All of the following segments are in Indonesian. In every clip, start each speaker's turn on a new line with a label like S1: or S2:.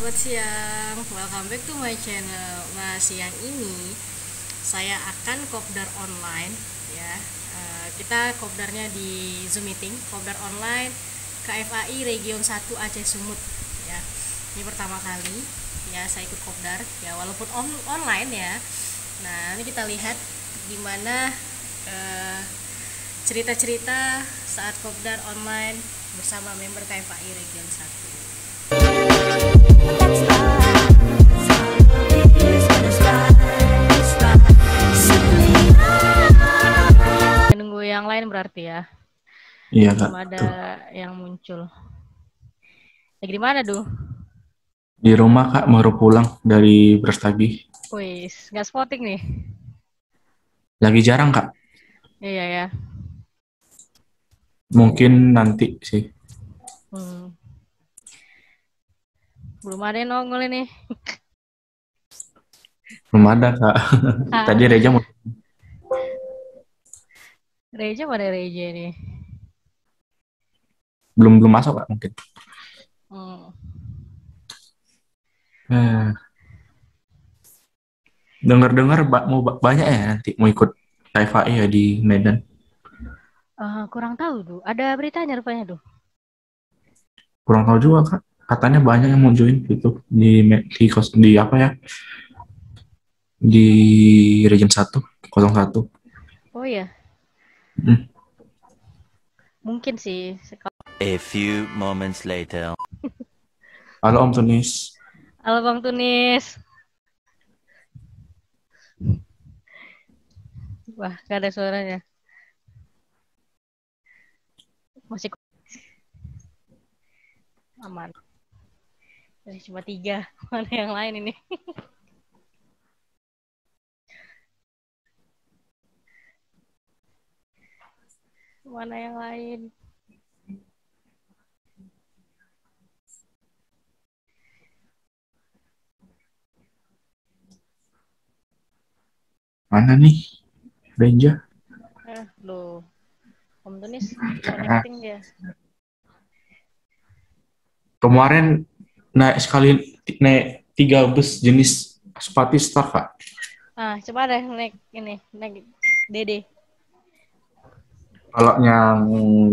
S1: selamat siang. Welcome back to my channel. Nah, siang ini saya akan kopdar online ya. Kita kopdarnya di Zoom meeting, kopdar online KFAI Region 1 Aceh Sumut ya. Ini pertama kali ya saya ikut kopdar ya, walaupun online ya. Nah, ini kita lihat gimana cerita-cerita saat kopdar online bersama member KFAI Region 1. Nunggu yang lain berarti ya.
S2: Iya,
S1: Belum
S2: Kak.
S1: ada
S2: Tuh.
S1: yang muncul. Lagi di mana, Duh?
S2: Di rumah, Kak, baru pulang dari Brastagi.
S1: Wis, nggak spotting nih.
S2: Lagi jarang, Kak.
S1: Iya ya.
S2: Mungkin nanti sih.
S1: Belum ada yang nongol ini.
S2: Belum ada, Kak. Tadi Reja mau...
S1: Reja mana Reja nih?
S2: belum masuk, Kak, mungkin. Dengar-dengar mau banyak ya nanti mau ikut KFAI ya di Medan.
S1: Kurang tahu, Duh. Ada beritanya rupanya, Duh.
S2: Kurang tahu juga, Kak. Katanya banyak yang mau join gitu di apa ya? Di Region 1, 01.
S1: Oh iya,
S2: Hmm.
S1: mungkin sih.
S3: A few moments later.
S2: Halo Om Tunis.
S1: Halo Bang Tunis. Wah, gak ada suaranya. Masih aman. Jadi cuma 3. Mana yang lain ini? Mana yang lain?
S2: Mana nih Reja?
S1: Loh. Om Tunis connecting dia.
S2: Kemarin naik 3 bus jenis Spati Star, Kak.
S1: Coba deh naik Dede.
S2: Kalau yang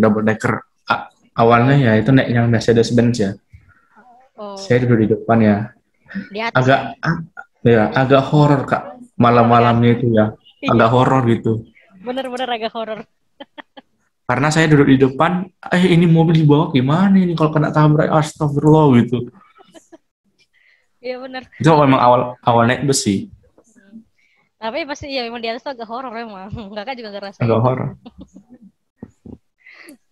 S2: double decker awalnya ya itu naik yang Mercedes-Benz ya.
S1: Oh,
S2: Saya duduk di depan ya.
S1: di atas
S2: Agak horor, Kak. Malam-malamnya itu ya. Agak horor gitu.
S1: Bener-bener agak horor.
S2: Karena saya duduk di depan, ini mobil dibawa gimana ini kalau kena tabrak, astagfirullah gitu.
S1: Iya bener.
S2: Itu memang awal naik bus sih.
S1: Tapi pasti ya memang di atas tuh agak horor emang. Kakak juga ngerasain.
S2: Agak horor.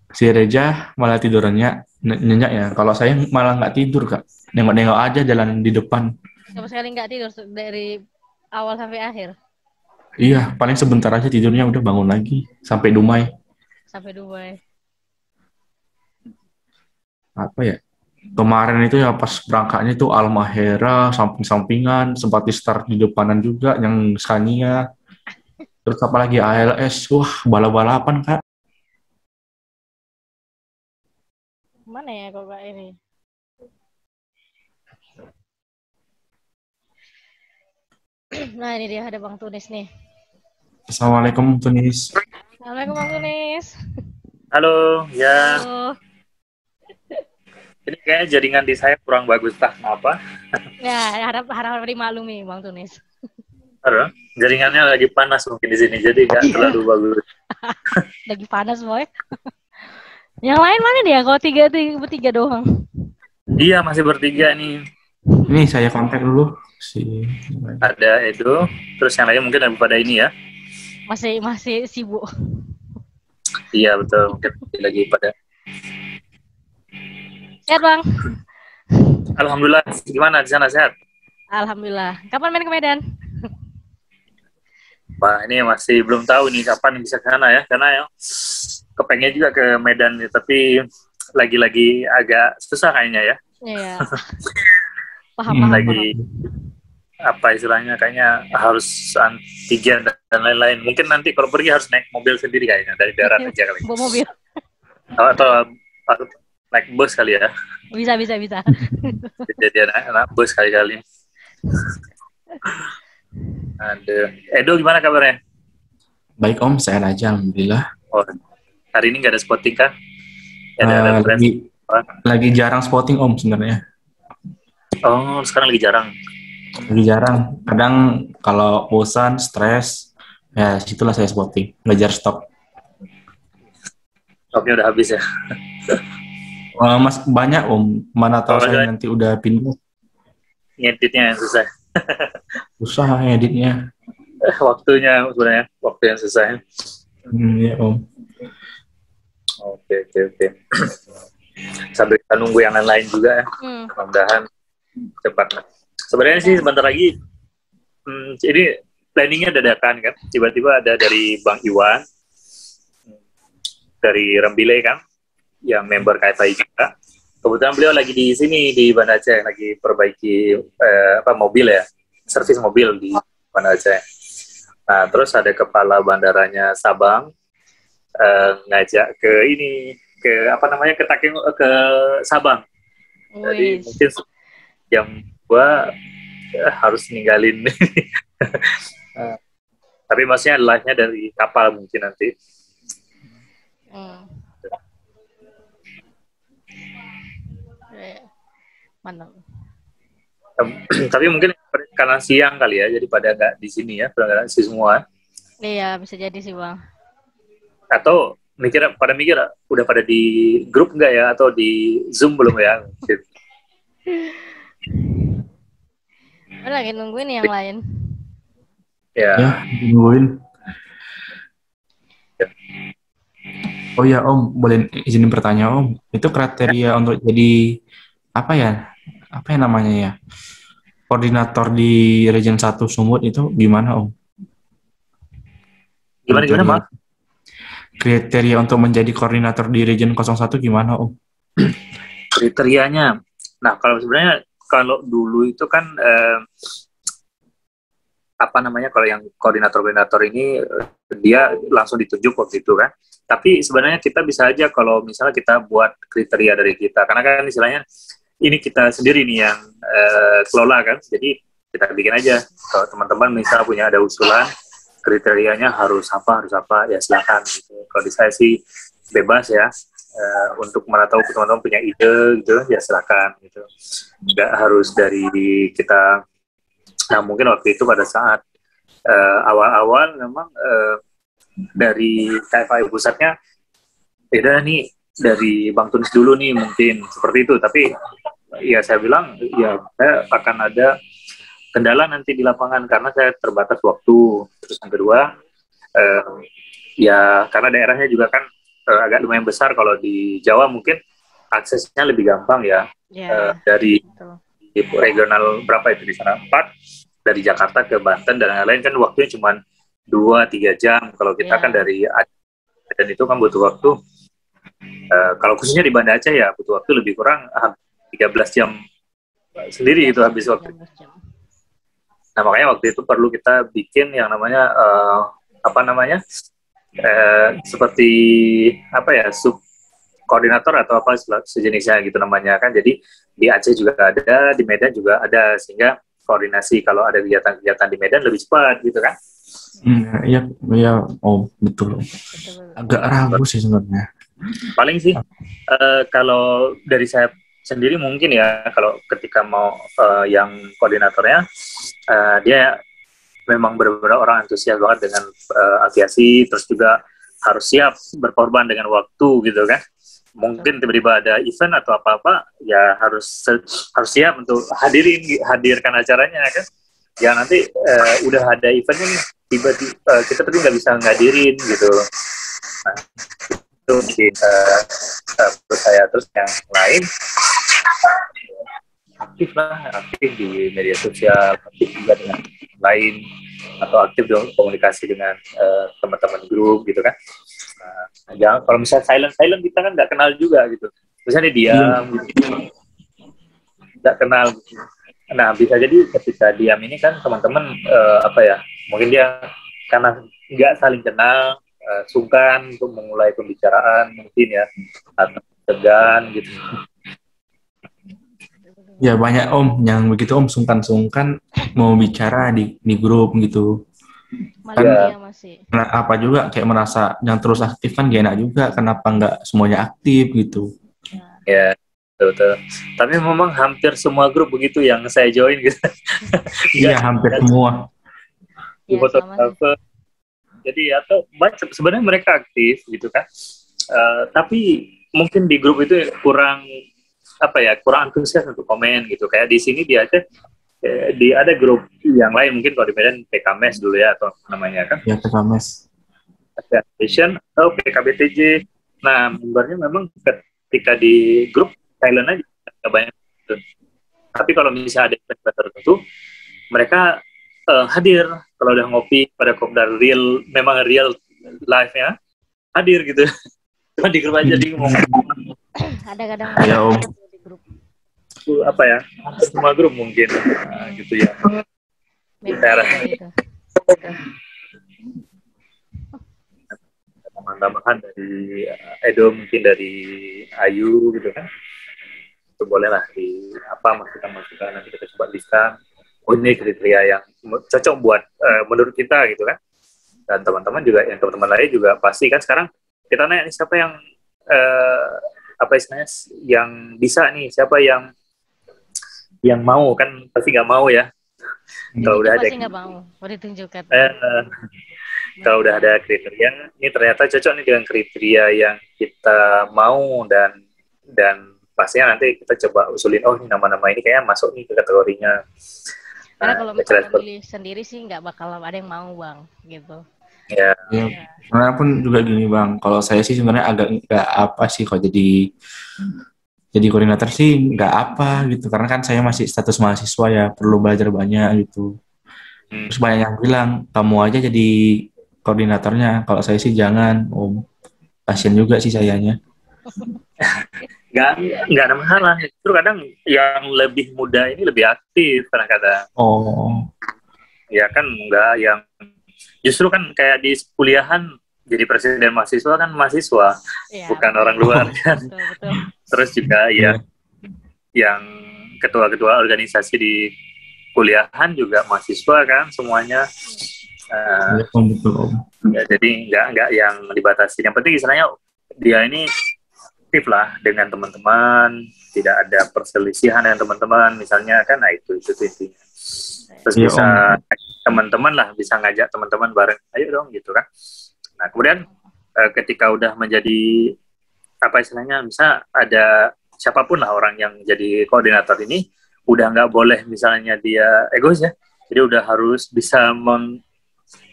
S2: Si Reja malah tidurnya nyenyak ya. Kalau saya malah nggak tidur, Kak. Nengok-nengok aja jalan di depan.
S1: Sama sekali nggak tidur dari awal sampai akhir.
S2: Iya, paling sebentar aja tidurnya udah bangun lagi sampai Dumai.
S1: Sampai Dubai.
S2: Apa ya? Kemarin itu ya pas berangkatnya itu Almahera, samping-sampingan, sempat di start di depanan juga yang Scania. Terus apalagi ALS, wah balap-balapan, Kak.
S1: Mana ya kok Kak ini? Nah ini dia ada Bang Tunis nih.
S2: Assalamualaikum Tunis.
S1: Assalamualaikum Bang Tunis.
S4: Halo, ya.
S1: Halo.
S4: Ini kayaknya jaringan di saya kurang bagus, tak kenapa?
S1: Ya harap dimaklumi Bang Tunis.
S4: Aduh, jaringannya lagi panas mungkin di sini, jadi nggak terlalu bagus.
S1: Lagi panas boy. Yang lain mana dia? Kalau bertiga doang.
S4: Iya, masih bertiga nih.
S2: Ini saya kontak dulu
S4: Ada Edo, terus yang lain mungkin pada ini ya.
S1: Masih sibuk.
S4: Iya betul, mungkin lagi pada.
S1: Sehat Bang?
S4: Alhamdulillah, gimana di sana sehat?
S1: Alhamdulillah. Kapan main ke Medan?
S4: Wah, ini masih belum tahu nih kapan bisa ke sana ya, karena ya kepengen juga ke Medan, tapi lagi agak susah kayaknya ya.
S1: Iya. Paham.
S4: Lagi apa istilahnya, kayaknya harus antigen dan lain-lain. Mungkin nanti kalau pergi harus naik mobil sendiri kayaknya dari darat aja kali.
S1: Bawa mobil.
S4: Atau naik bus kali ya.
S1: Bisa, bisa, bisa.
S4: Jadi anak bos kali-kali. Ada. Edo gimana kabarnya?
S2: Baik Om, sehat aja Alhamdulillah.
S4: Oh, hari ini nggak ada spotting kah? Ada referensi?
S2: Lagi jarang spotting Om sebenarnya.
S4: Oh, sekarang lagi jarang.
S2: Lagi jarang. Kadang kalau bosan, stres, ya situlah saya spotting. Belajar stok.
S4: Stoknya udah habis ya.
S2: Mas banyak Om. Mana tahu saya
S4: Soalnya
S2: nanti udah pindah.
S4: ngeditnya yang susah.
S2: Susah editnya.
S4: Waktunya sebenarnya, waktu yang susah.
S2: Ya Om.
S4: Oke. Sambil kita nunggu yang lain juga ya. Mudah-mudahan cepat. Sebenarnya sih sebentar lagi. Jadi planningnya dadakan kan. Tiba-tiba ada dari Bang Iwan, dari Rembile kan, yang member KFI juga. Kebetulan beliau lagi di sini di Banda Aceh, lagi perbaiki mobil ya, servis mobil di Banda Aceh. Nah, terus ada kepala bandaranya Sabang ngajak ke ke Sabang. Jadi mungkin jam 2 harus ninggalin. Tapi maksudnya live-nya dari kapal mungkin nanti.
S1: Mantap.
S4: Tapi mungkin karena siang kali ya, jadi pada nggak di sini ya, pada nggak semua.
S1: Iya, bisa jadi sih Bang.
S4: Atau pada mikir udah pada di grup nggak ya, atau di Zoom belum ya?
S1: Lagi nungguin yang lain.
S2: Ya, nungguin. Oh ya Om, boleh izinin bertanya Om, itu kriteria untuk jadi apa ya namanya ya, koordinator di Region 1 Sumut itu gimana Om?
S4: Gimana Mak?
S2: Kriteria untuk menjadi koordinator di Region 01 gimana Om?
S4: Kriterianya, nah kalau dulu itu kan kalau yang koordinator ini dia langsung ditunjuk waktu itu kan. Tapi sebenarnya kita bisa aja kalau misalnya kita buat kriteria dari kita, karena kan istilahnya ini kita sendiri nih yang kelola kan. Jadi kita bikin aja. Kalau teman-teman misalnya punya ada usulan kriterianya harus apa ya silakan gitu. Kalau di saya sih bebas ya. Untuk mana tahu teman-teman punya ide gitu ya silakan gitu. Nggak harus dari kita. Nah, mungkin waktu itu pada saat awal-awal memang dari KFI pusatnya beda nih, dari Bang Tunis dulu nih mungkin seperti itu. Tapi ya saya bilang ya saya akan ada kendala nanti di lapangan karena saya terbatas waktu. Terus yang kedua ya karena daerahnya juga kan agak lumayan besar. Kalau di Jawa mungkin aksesnya lebih gampang ya. Dari regional berapa itu di sana 4 dari Jakarta ke Banten dan lain-lain kan waktunya cuma 2-3 jam. Kalau kita kan dari Aceh dan itu kan butuh waktu. Kalau khususnya di Banda Aceh ya butuh waktu lebih kurang 13 jam sendiri itu habis waktu. Nah makanya waktu itu perlu kita bikin yang namanya seperti sub koordinator atau apa sejenisnya gitu namanya kan. Jadi di Aceh juga ada, di Medan juga ada, sehingga koordinasi kalau ada kegiatan-kegiatan di Medan lebih cepat gitu kan.
S2: Iya, oh betul. Agak ragu sih sebenarnya.
S4: Paling sih kalau dari saya sendiri mungkin ya, kalau ketika mau yang koordinatornya dia memang benar-benar orang antusias banget dengan aviasi, terus juga harus siap berkorban dengan waktu gitu kan. Mungkin tiba-tiba ada event atau apa-apa ya harus siap untuk hadirkan acaranya kan. Ya nanti udah ada eventnya nih, tiba-tiba kita tapi nggak bisa ngadirin gitu. Nah, itu mungkin saya. Terus yang lain aktif di media sosial, aktif juga dengan lain, atau aktif dalam komunikasi dengan teman-teman grup gitu kan. Jangan kalau misalnya silent kita kan nggak kenal juga gitu. Misalnya diam gitu, nggak kenal gitu. Nah bisa jadi ketika diam ini kan teman-teman mungkin dia karena nggak saling kenal, sungkan untuk memulai pembicaraan mungkin ya, atau segan gitu.
S2: Ya banyak om yang begitu om sungkan-sungkan mau bicara di grup gitu.
S1: Malu
S2: Kan
S1: dia masih.
S2: apa juga kayak merasa yang terus aktif kan gak enak juga. Kenapa nggak semuanya aktif gitu?
S1: Ya,
S4: Ya, betul. Tapi memang hampir semua grup begitu yang saya join gitu.
S2: Iya
S4: Nggak,
S2: hampir
S4: nggak
S2: semua.
S4: di
S1: ya sama sih.
S4: fotografer. Jadi atau sebenarnya mereka aktif gitu kan. Tapi mungkin di grup itu kurang apa ya, kurang antusias untuk komen gitu. Kayak di sini dia aja di ada grup yang lain mungkin kalau di Medan PKMS dulu ya atau namanya kan
S2: Ya PKMS.
S4: Association atau PKBTJ. Nah, membernya memang ketika di grup silent aja, nggak banyak gitu. Tapi kalau misalnya ada event tertentu, mereka hadir kalau udah ngopi pada kopdar real, memang real live-nya hadir gitu. Cuma di grup aja di ngomong
S1: Ada kadang
S2: Iya om.
S1: di grup
S4: apa ya, semua grup mungkin gitu ya.
S1: member gitu.
S4: Tambahan dari Edo mungkin dari Ayu gitu kan. Itu boleh lah di apa masukan-masukan nanti kita coba listkan. Oh ini kriteria yang cocok buat menurut kita gitu kan. Dan teman-teman juga, yang teman-teman lain juga pasti kan sekarang kita nanya nih siapa yang apa istilahnya yang bisa nih, siapa yang mau kan pasti nggak mau ya. Kalau udah ada
S1: Pasti nggak mau ditunjukkan.
S4: kalau udah ada kriteria, ini ternyata cocok nih dengan kriteria yang kita mau dan pastinya nanti kita coba usulin, oh ini nama-nama ini kayaknya masuk nih ke kategorinya.
S1: Karena kalau misalnya milih sendiri sih nggak bakal ada yang mau bang, gitu.
S2: Ya. Sebenarnya pun juga gini bang, kalau saya sih sebenarnya agak nggak apa sih kalau jadi koordinator sih nggak apa gitu, karena kan saya masih status mahasiswa ya, perlu belajar banyak gitu. Terus banyak yang bilang kamu aja jadi koordinatornya, kalau saya sih jangan om, kasian juga sih sayanya.
S4: nggak ada masalah, justru kadang yang lebih muda ini lebih aktif kadang-kadang.
S2: Oh
S4: Ya kan nggak yang justru kan kayak di kuliahan jadi presiden mahasiswa kan mahasiswa
S1: Ya,
S4: bukan orang luar kan.
S1: betul.
S4: Terus juga ya yang ketua-ketua organisasi di kuliahan juga mahasiswa kan semuanya.
S2: betul om.
S4: Ya, jadi nggak yang dibatasi. Yang penting istilahnya dia ini aktif lah dengan teman-teman, tidak ada perselisihan dengan teman-teman misalnya kan, nah itu intinya. Terus
S2: Ya,
S4: bisa teman-teman lah, bisa ngajak teman-teman bareng, ayo dong gitu kan. Nah kemudian ketika udah menjadi apa istilahnya, bisa ada siapapun lah orang yang jadi koordinator ini, udah nggak boleh misalnya dia egois ya, jadi udah harus bisa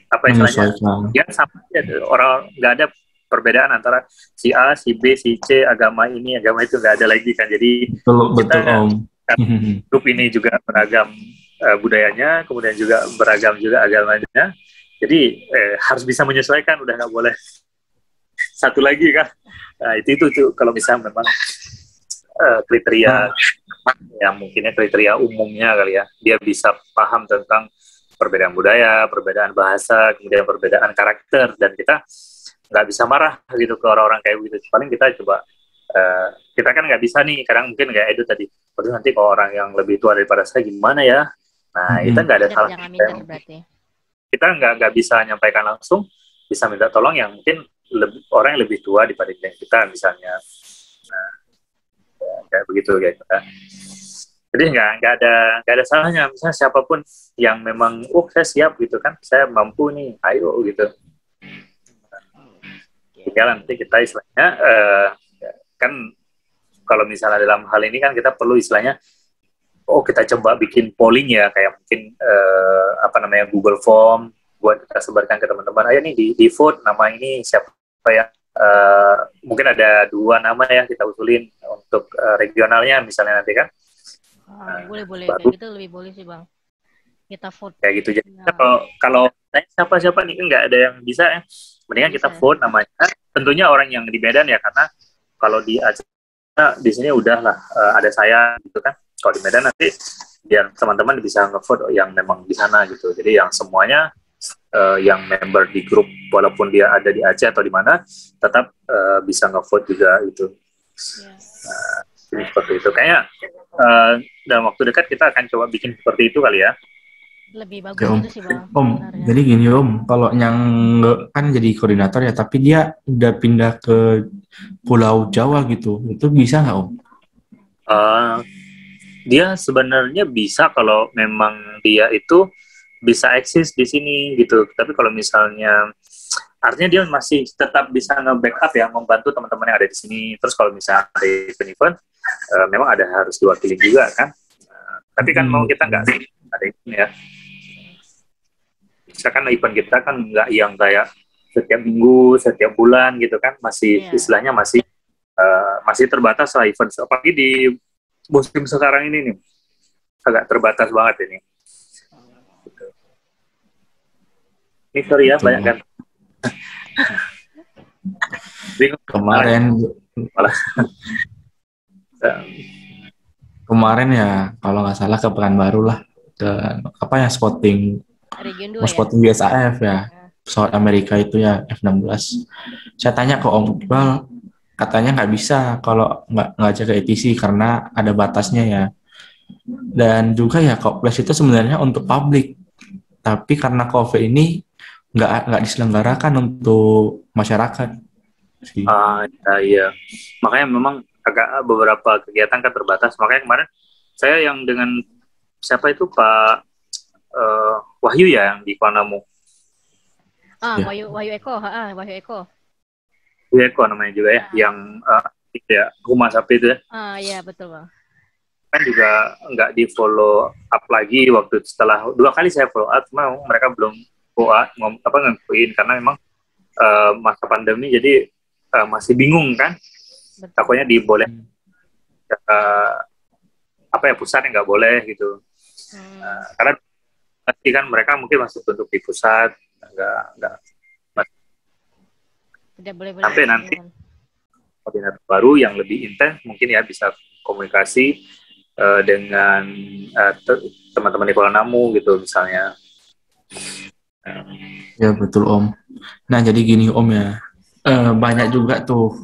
S4: apa istilahnya, ya sama ya, orang nggak ada perbedaan antara si A, si B, si C, agama ini, agama itu nggak ada lagi kan. Jadi
S2: betul om.
S4: Grup ini juga beragam budayanya, kemudian juga beragam juga agamanya. Jadi harus bisa menyesuaikan, udah nggak boleh satu lagi kan. Nah, itu kalau misalnya memang kriteria yang mungkinnya kriteria umumnya kali ya, dia bisa paham tentang perbedaan budaya, perbedaan bahasa, kemudian perbedaan karakter, dan kita nggak bisa marah gitu ke orang-orang kayak gitu. Paling kita coba kita kan nggak bisa nih, kadang mungkin kayak Edu tadi, waduh nanti kalau orang yang lebih tua daripada saya gimana ya. Nah kita nggak ada salah, kita nggak bisa nyampaikan langsung, bisa minta tolong yang mungkin orang yang lebih tua dibanding kita misalnya. Nah kayak begitu kayak kita. Jadi nggak ada salahnya, misalnya siapapun yang memang saya siap gitu kan, saya mampu nih, ayo gitu. Tinggal nanti kita istilahnya kan kalau misalnya dalam hal ini kan kita perlu istilahnya, kita coba bikin polling ya, kayak mungkin apa namanya Google Form buat kita sebarkan ke teman-teman, ayo nih di vote nama ini siapa ya, mungkin ada 2 nama ya kita usulin untuk regionalnya misalnya nanti kan.
S1: Boleh kayak gitu lebih boleh sih bang, kita vote kayak
S4: gitu. Jadi kalau siapa nih nggak ada yang bisa ya, mendingan kita vote namanya, tentunya orang yang di Medan ya, karena kalau di Aceh di sini udah lah ada saya gitu kan. Kalau di Medan nanti biar teman-teman bisa ngevote yang memang di sana gitu. Jadi yang semuanya yang member di grup walaupun dia ada di Aceh atau di mana tetap bisa ngevote juga gitu. Seperti itu. Kayaknya dalam waktu dekat kita akan coba bikin seperti itu kali ya.
S1: Lebih
S2: Oke,
S1: bagus
S2: Om.
S1: itu sih Bang.
S2: Om,
S1: Sebenarnya.
S2: jadi gini Om, kalau yang kan jadi koordinator ya, tapi dia udah pindah ke Pulau Jawa gitu, itu bisa nggak Om?
S4: Eh, dia sebenarnya bisa kalau memang dia itu bisa eksis di sini gitu. Tapi kalau misalnya artinya dia masih tetap bisa nge-backup ya, membantu teman-teman yang ada di sini. Terus kalau misalnya ada event, memang ada harus diwakili juga kan. Tapi kan mau kita nggak ada ini ya. Misalkan event kita kan nggak yang kayak setiap minggu, setiap bulan gitu kan, masih istilahnya masih terbatas lah event. Apalagi di musim sekarang ini nih, agak terbatas banget ini. Ini sorry ya, banyak kan.
S2: Kemarin ya kalau nggak salah ke Pekanbaru lah, ke apa ya, spotting spotting BSAF ya, pesawat Amerika itu ya F-16. Saya tanya ke Om Iqbal, katanya nggak bisa kalau nggak ngajak ke ATC karena ada batasnya ya. Dan juga ya Koples itu sebenarnya untuk publik, tapi karena COVID ini nggak diselenggarakan untuk masyarakat.
S4: Iya, makanya memang agak beberapa kegiatan kan terbatas. Makanya kemarin saya yang dengan siapa itu Pak Wahyu ya yang di Kuala Namu.
S1: Wahyu Eko, Wahyu Eko.
S4: Wahyu Eko namanya juga ya, yang ya rumah sapi itu ya.
S1: Iya betul Bang.
S4: Kan juga nggak di follow up lagi waktu setelah 2 kali saya follow up, cuma mereka belum ngakuin karena memang masa pandemi jadi masih bingung kan. Betul. Takutnya diboleh pusat yang nggak boleh gitu. Karena pasti kan mereka mungkin masih bentuk di pusat, nggak
S1: tidak boleh
S4: sampai nanti koordinator baru yang lebih intens mungkin ya bisa komunikasi dengan teman-teman di Kuala Namu gitu misalnya.
S2: Ya betul Om. Nah jadi gini Om ya, banyak juga tuh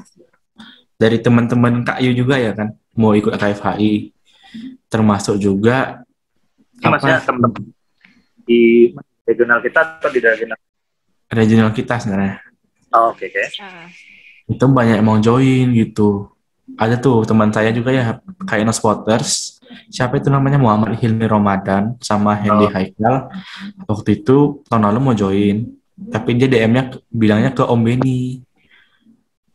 S2: dari teman-teman Kak Yu juga ya kan mau ikut KFHI, termasuk juga
S4: maksudnya teman-teman di regional kita atau di
S2: regional kita sebenarnya.
S4: Oke.
S2: Itu banyak yang mau join gitu. Ada tuh teman saya juga ya, kayak No Spotters. Siapa itu namanya, Muhammad Hilmi Ramadan sama Hendy Haikal. Waktu itu tahun lalu mau join, tapi dia DM-nya bilangnya ke Om Beni.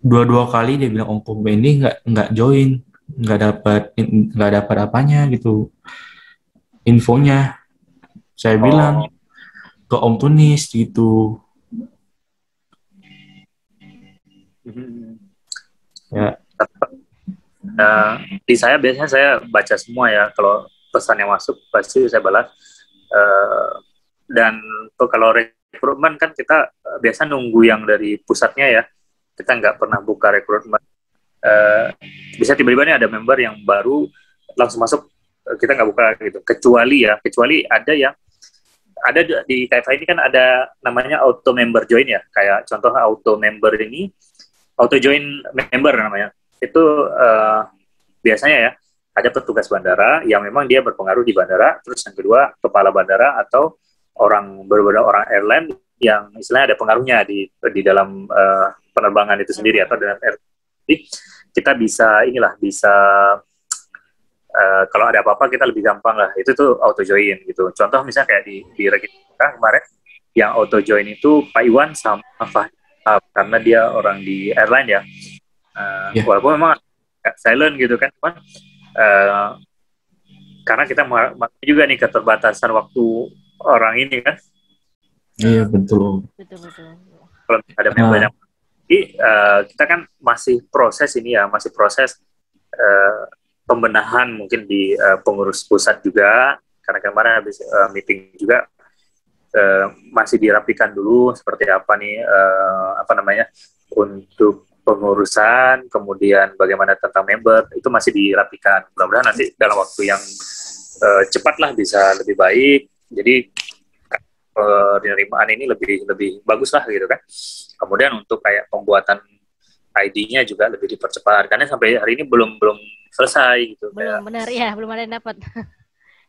S2: Dua kali dia bilang Om Beni nggak join, nggak dapat apanya gitu. Infonya saya bilang ke Om Tunis gitu. Ya.
S4: Di saya biasanya saya baca semua ya, kalau pesan yang masuk pasti saya balas. Dan kalau rekrutmen kan kita biasa nunggu yang dari pusatnya ya, kita nggak pernah buka rekrutmen. Bisa tiba-tiba nih ada member yang baru langsung masuk, kita nggak buka gitu. Kecuali ada yang ada di KFA ini kan ada namanya auto member join ya, kayak contoh auto member ini, auto join member namanya. Itu biasanya ya ada petugas bandara yang memang dia berpengaruh di bandara, terus yang kedua kepala bandara atau orang airline yang istilahnya ada pengaruhnya di dalam penerbangan itu sendiri atau dalam jadi kita bisa kalau ada apa-apa kita lebih gampang lah, itu tuh auto join gitu. Contoh misalnya kayak di registrasi kemarin yang auto join itu Pak Iwan sama Fahri, karena dia orang di airline ya. Walaupun memang silent gitu kan, cuman karena kita juga nih keterbatasan waktu orang ini kan.
S2: Iya betul.
S4: Kalau ada member yang kita kan masih proses pembenahan mungkin di pengurus pusat juga, karena kemarin habis meeting juga masih dirapikan dulu seperti apa nih untuk pengurusan, kemudian bagaimana tentang member, itu masih dirapikan. Mudah-mudahan nanti dalam waktu yang cepat lah bisa lebih baik. Jadi penerimaan ini lebih bagus lah gitu kan. Kemudian untuk kayak pembuatan ID-nya juga lebih dipercepat karena sampai hari ini belum selesai gitu.
S1: Belum benar ya, belum ada yang dapat.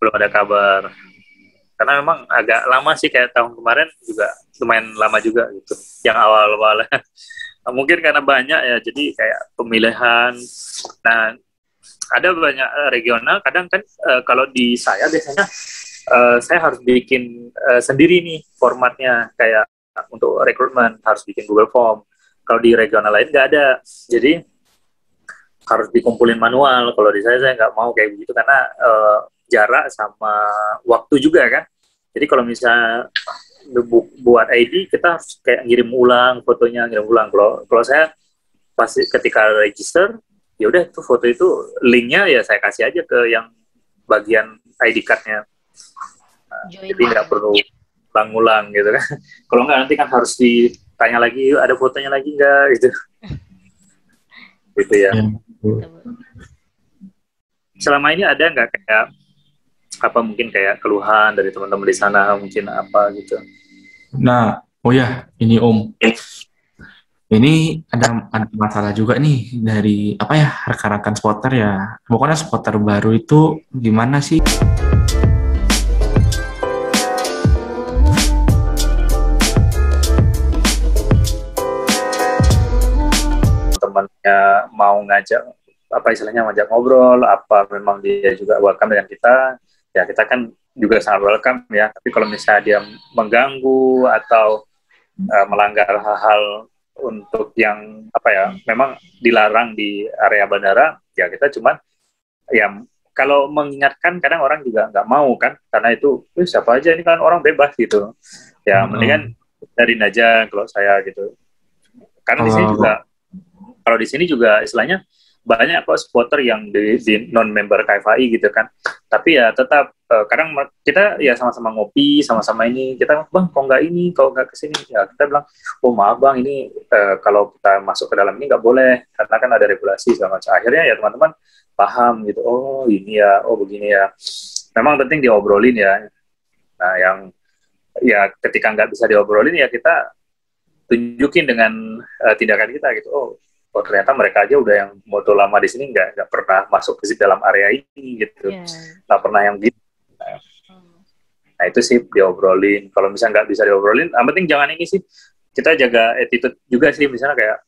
S4: Belum ada kabar. Karena memang agak lama sih, kayak tahun kemarin juga lumayan lama juga gitu. Yang awal-awal mungkin karena banyak ya, jadi kayak pemilihan. Nah, ada banyak regional. Kadang kan kalau di saya biasanya saya harus bikin sendiri nih formatnya, kayak untuk rekrutmen harus bikin Google Form. Kalau di regional lain nggak ada, jadi harus dikumpulin manual. Kalau di saya nggak mau kayak begitu karena jarak sama waktu juga kan. Jadi kalau misalnya buat ID, kita harus kayak ngirim ulang fotonya, ngirim ulang. Kalau saya pasti ketika register, ya udah tuh foto itu linknya ya saya kasih aja ke yang bagian ID card-nya. Jadi nggak perlu ulang gitu kan. Kalau nggak nanti kan harus ditanya lagi, ada fotonya lagi nggak gitu. Gitu ya. Selama ini ada nggak kayak apa, mungkin kayak keluhan dari teman-teman di sana, mungkin apa gitu?
S2: Nah, oh ya, ini Om. Ini ada masalah juga nih dari apa ya, rekan-rekan spotter ya. Pokoknya spotter baru itu gimana sih?
S4: Temannya mau ngajak apa istilahnya, ngajak ngobrol, apa memang dia juga welcome dengan kita, ya kita kan juga sangat welcome ya. Tapi kalau misalnya dia mengganggu atau melanggar hal-hal untuk yang apa ya, memang dilarang di area bandara, ya kita cuman ya kalau mengingatkan, kadang orang juga nggak mau kan, karena itu siapa aja ini kan orang bebas gitu ya. Mendingan darin aja kalau saya gitu, karena di sini juga, kalau di sini juga istilahnya banyak kok supporter yang di non member KFAI gitu kan, tapi ya tetap kadang kita ya sama-sama ngopi, sama-sama ini, kita bang kok nggak ini, kok nggak kesini, ya kita bilang oh maaf bang ini kalau kita masuk ke dalam ini nggak boleh karena kan ada regulasi segala macam. Akhirnya ya teman-teman paham gitu, oh ini ya, oh begini ya. Memang penting diobrolin ya. Nah yang ya ketika nggak bisa diobrolin ya kita tunjukin dengan tindakan kita gitu. Oh ternyata mereka aja udah yang moto lama di sini nggak pernah masuk ke dalam area ini gitu, nggak pernah yang gitu. Nah itu sih diobrolin. Kalau misalnya nggak bisa diobrolin, yang penting jangan ini sih, kita jaga attitude juga sih. Misalnya kayak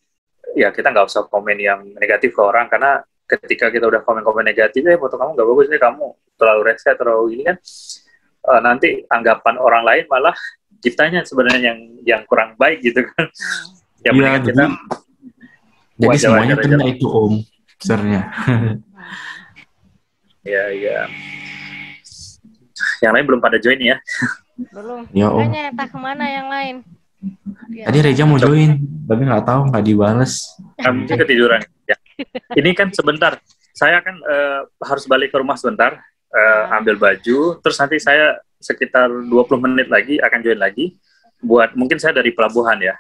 S4: ya kita nggak usah komen yang negatif ke orang, karena ketika kita udah komen-komen negatif, foto kamu nggak bagus, kamu terlalu rese, terlalu ini kan, nanti anggapan orang lain malah kitanya sebenarnya yang kurang baik gitu kan. Ya mendingan kita
S2: jadi semuanya kena itu Om, sebenarnya.
S4: Iya. Yang lain belum pada join ya?
S1: Belum.
S2: Ya Om.
S1: Makanya entah kemana yang lain.
S2: Tadi Reja mau join, tapi nggak tahu, nggak dibales.
S4: Mungkin ketiduran. Ya. Ini kan sebentar. Saya kan harus balik ke rumah sebentar, ambil baju, terus nanti saya sekitar 20 menit lagi akan join lagi. Buat mungkin saya dari pelabuhan ya.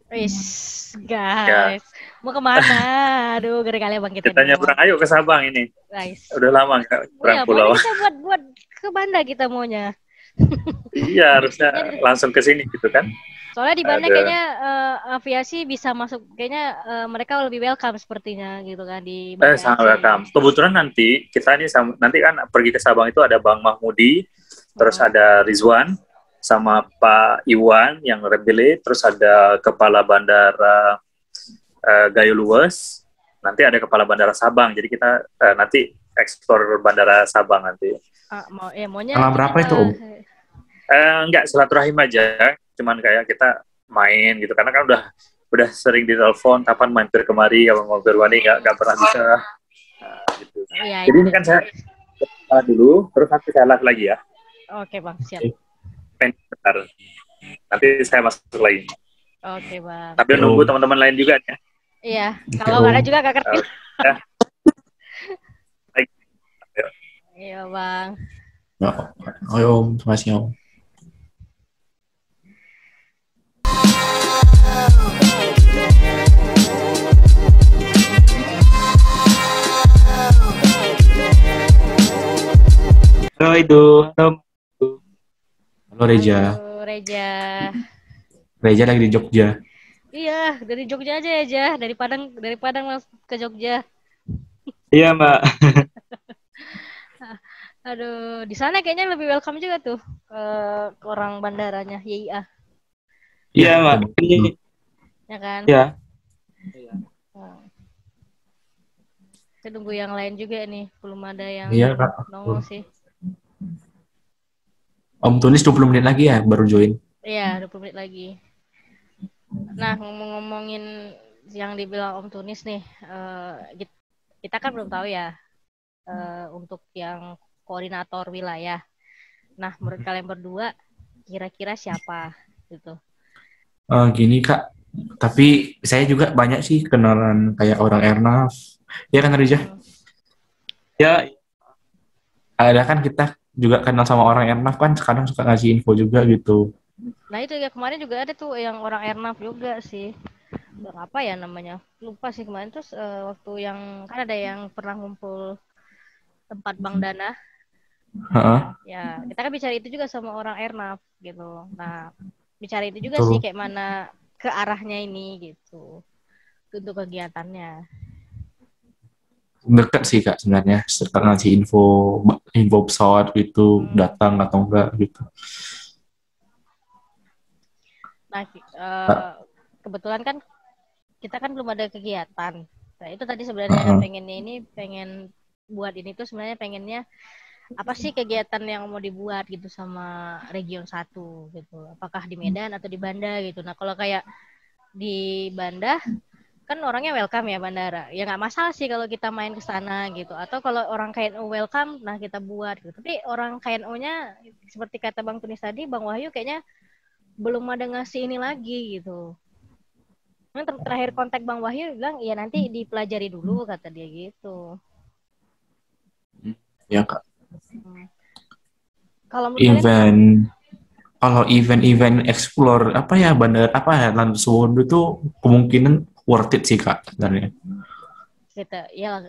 S1: Guys, mau kemana? Aduh, gara-gara bang kita
S4: nyebrang, ayo ke Sabang ini.
S1: Guys.
S4: Udah lama nggak nyebrang pulau.
S1: Kita buat ke Banda kita maunya.
S4: Iya, harusnya langsung ke sini gitu kan.
S1: Soalnya di Banda kayaknya aviasi bisa masuk, kayaknya mereka lebih welcome sepertinya gitu kan di Banda.
S4: Sangat welcome. Kebetulan nanti kita ini nanti kan pergi ke Sabang itu ada Bang Mahmudi, terus ada Rizwan, sama Pak Iwan yang rebele, terus ada Kepala Bandara Gayo Luwes, nanti ada Kepala Bandara Sabang, jadi kita nanti eksplor Bandara Sabang nanti.
S1: Maunya
S2: berapa itu Om?
S4: Enggak, silaturahim aja, cuman kayak kita main gitu, karena kan udah sering ditelepon, kapan mampir kemari, kapan mampir wani, nggak pernah bisa. Gitu. Jadi ini kan saya dulu, terus nanti saya live lagi ya.
S1: Oke bang, siap.
S4: Bentar. Nanti saya masuk lagi.
S1: Oke bang.
S4: Tapi nunggu teman-teman lain juga ya.
S1: Iya, kalau nggak ada juga nggak ngerti. Iya bang.
S2: Om, terima kasih Om. Halo Ido. Halo Reja.
S1: Halo Reja.
S2: Reja lagi di Jogja.
S1: Iya, dari Jogja aja ya, Jah. Dari Padang langsung ke Jogja.
S5: Iya, Mbak.
S1: Aduh, di sana kayaknya lebih welcome juga tuh ke orang bandaranya, YIA,
S5: Iya,
S2: Ya,
S5: Mbak. Ini
S1: ya kan?
S5: ya.
S1: Oh, saya tunggu yang lain juga nih, belum ada yang
S2: iya Kak.
S1: nongol sih.
S2: Om Tunis 20 menit lagi ya baru join.
S1: Iya, 20 menit lagi. Nah, ngomong-ngomongin yang dibilang Om Tunis nih, kita kan belum tahu ya untuk yang koordinator wilayah. Nah, menurut kalian berdua, kira-kira siapa gitu?
S2: Gini Kak, tapi saya juga banyak sih kenalan kayak orang Airnav. Ya kan Rija?
S5: Ya,
S2: Ada kan kita juga kenal sama orang Airnav kan kadang suka ngasih info juga gitu.
S1: Nah itu ya kemarin juga ada tuh yang orang Airnav juga sih. Bang apa ya namanya? Lupa sih kemarin terus waktu yang kan ada yang pernah ngumpul tempat Bang Dana.
S2: Heeh,
S1: Ya kita kan bicara itu juga sama orang Airnav gitu. Nah bicara itu juga sih
S2: betul.
S1: kayak mana ke arahnya ini gitu untuk kegiatannya.
S2: Deket sih Kak sebenarnya. Suka ngasih info pesawat gitu datang atau enggak gitu.
S1: Nah
S2: Kak,
S1: kebetulan kan kita kan belum ada kegiatan. Nah itu tadi sebenarnya
S2: heeh.
S1: pengennya ini pengen buat ini tuh sebenarnya pengennya apa sih kegiatan yang mau dibuat gitu sama Region 1 gitu. Apakah di Medan atau di Banda gitu. Nah, kalau kayak di Banda kan orangnya welcome ya bandara. Ya nggak masalah sih kalau kita main ke sana gitu. Atau kalau orang KNO welcome, nah kita buat gitu. Tapi orang KNO-nya seperti kata Bang Tunis tadi, Bang Wahyu kayaknya belum ada ngasih ini lagi gitu. Yang terakhir kontak Bang Wahyu bilang, ya nanti dipelajari dulu kata dia gitu.
S2: Ya Kak.
S1: Kalau menurut kalian
S2: Event explore apa ya bandar apa ya Land Suwondo itu kemungkinan worth it sih Kak sebenarnya.
S1: gitu ya